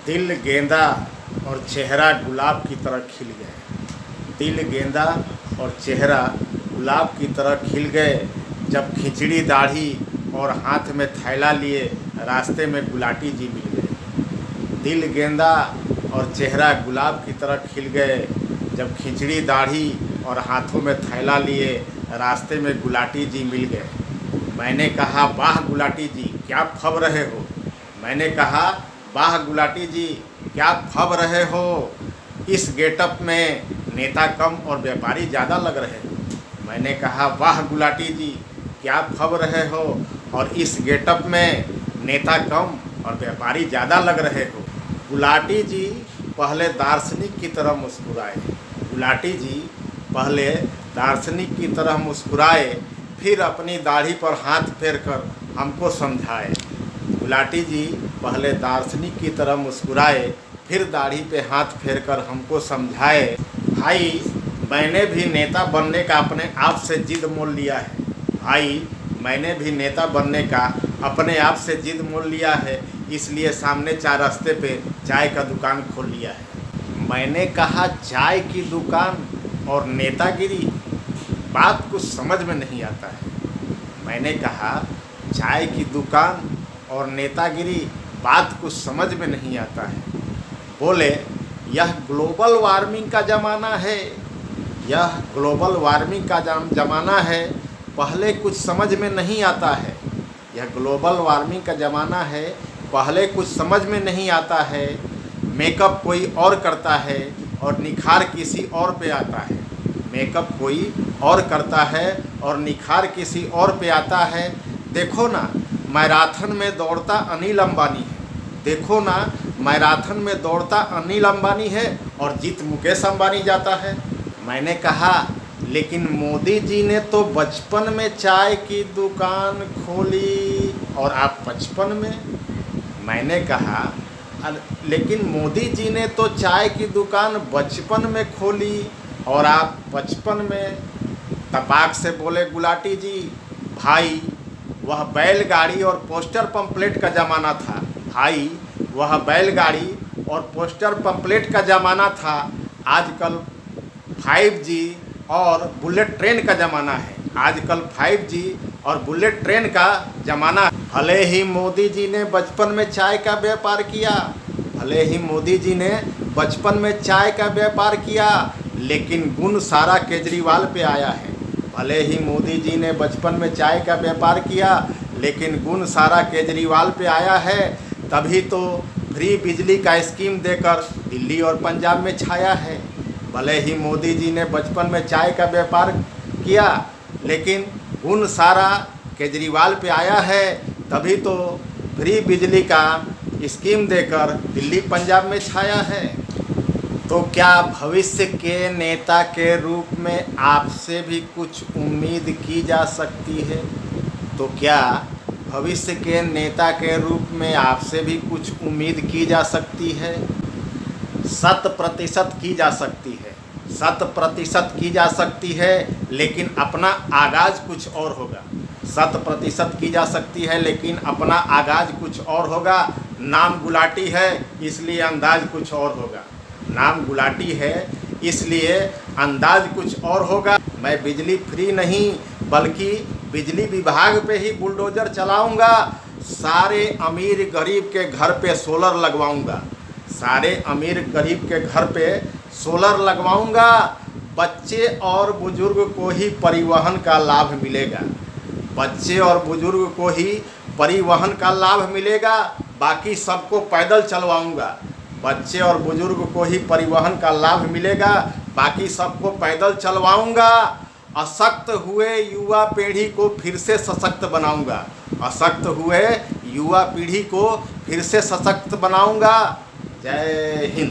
दिल गेंदा और चेहरा गुलाब की तरह खिल गए। दिल गेंदा और चेहरा गुलाब की तरह खिल गए जब खिचड़ी दाढ़ी और हाथ में थैला लिए रास्ते में गुलाटी जी मिल गए। दिल गेंदा और चेहरा गुलाब की तरह खिल गए जब खिचड़ी दाढ़ी और हाथों में थैला लिए रास्ते में गुलाटी जी मिल गए। मैंने कहा, वाह गुलाटी जी क्या फब रहे हो। मैंने कहा, वाह गुलाटी जी क्या फब रहे हो। इस गेटअप में नेता कम और व्यापारी ज़्यादा लग रहे हो। मैंने कहा, वाह गुलाटी जी क्या फब रहे हो और इस गेटअप में नेता कम और व्यापारी ज़्यादा लग रहे हो। गुलाटी जी पहले दार्शनिक की तरह मुस्कुराए। गुलाटी जी पहले दार्शनिक की तरह मुस्कुराए, फिर अपनी दाढ़ी पर हाथ फेर कर हमको समझाए। गुलाटी जी पहले दार्शनिक की तरह मुस्कुराए, फिर दाढ़ी पे हाथ फेर कर हमको समझाए। भाई, मैंने भी नेता बनने का अपने आप से जिद मोल लिया है। भाई, मैंने भी नेता बनने का अपने आप से जिद मोल लिया है, इसलिए सामने चार रास्ते पे चाय का दुकान खोल लिया है। मैंने कहा, चाय की दुकान और नेतागिरी, बात कुछ समझ में नहीं आता है। मैंने कहा, चाय की दुकान और नेतागिरी, बात कुछ समझ में नहीं आता है। बोले, यह ग्लोबल वार्मिंग का ज़माना है। यह ग्लोबल वार्मिंग का ज़माना है, पहले कुछ समझ में नहीं आता है। यह ग्लोबल वार्मिंग का ज़माना है, पहले कुछ समझ में नहीं आता है। मेकअप कोई और करता है और निखार किसी और पे आता है। मेकअप कोई और करता है और निखार किसी और पे आता है। देखो ना, मैराथन में दौड़ता अनिल अंबानी है। देखो ना, मैराथन में दौड़ता अनिल अंबानी है और जीत मुकेश अंबानी जाता है। मैंने कहा, लेकिन मोदी जी ने तो बचपन में चाय की दुकान खोली और आप 55 में। मैंने कहा, लेकिन मोदी जी ने तो चाय की दुकान बचपन में खोली और आप 55 में। तपाक से बोले गुलाटी जी, भाई वह बैलगाड़ी और पोस्टर पंपलेट का ज़माना था। भाई, वह बैलगाड़ी और पोस्टर पंपलेट का ज़माना था। आजकल 5G और बुलेट ट्रेन का ज़माना है। आजकल 5G और बुलेट ट्रेन का ज़माना है। भले ही मोदी जी ने बचपन में चाय का व्यापार किया, भले ही मोदी जी ने बचपन में चाय का व्यापार किया, लेकिन गुण सारा केजरीवाल पे आया है। भले ही मोदी जी ने बचपन में चाय का व्यापार किया, लेकिन गुण सारा केजरीवाल पे आया है। तभी तो फ्री बिजली का स्कीम देकर दिल्ली और पंजाब में छाया है। भले ही मोदी जी ने बचपन में चाय का व्यापार किया, लेकिन गुण सारा केजरीवाल पे आया है। तभी तो फ्री बिजली का स्कीम देकर दिल्ली पंजाब में छाया है। तो क्या भविष्य के नेता के रूप में आपसे भी कुछ उम्मीद की जा सकती है? तो क्या भविष्य के नेता के रूप में आपसे भी कुछ उम्मीद की जा सकती है? 100% की जा सकती है। 100% की जा सकती है, लेकिन अपना आगाज़ कुछ और होगा। 100% की जा सकती है, लेकिन अपना आगाज़ कुछ और होगा। नाम गुलाटी है, इसलिए अंदाज कुछ और होगा। नाम गुलाटी है, इसलिए अंदाज कुछ और होगा। मैं बिजली फ्री नहीं, बल्कि बिजली विभाग पे ही बुलडोज़र चलाऊंगा। सारे अमीर गरीब के घर पे सोलर लगवाऊंगा। सारे अमीर गरीब के घर पे सोलर लगवाऊंगा। बच्चे और बुजुर्ग को ही परिवहन का लाभ मिलेगा। बच्चे और बुजुर्ग को ही परिवहन का लाभ मिलेगा, बाकी सबको पैदल चलवाऊंगा। बच्चे और बुजुर्ग को ही परिवहन का लाभ मिलेगा, बाकी सबको पैदल चलवाऊंगा। अशक्त हुए युवा पीढ़ी को फिर से सशक्त बनाऊंगा। अशक्त हुए युवा पीढ़ी को फिर से सशक्त बनाऊंगा। जय हिंद।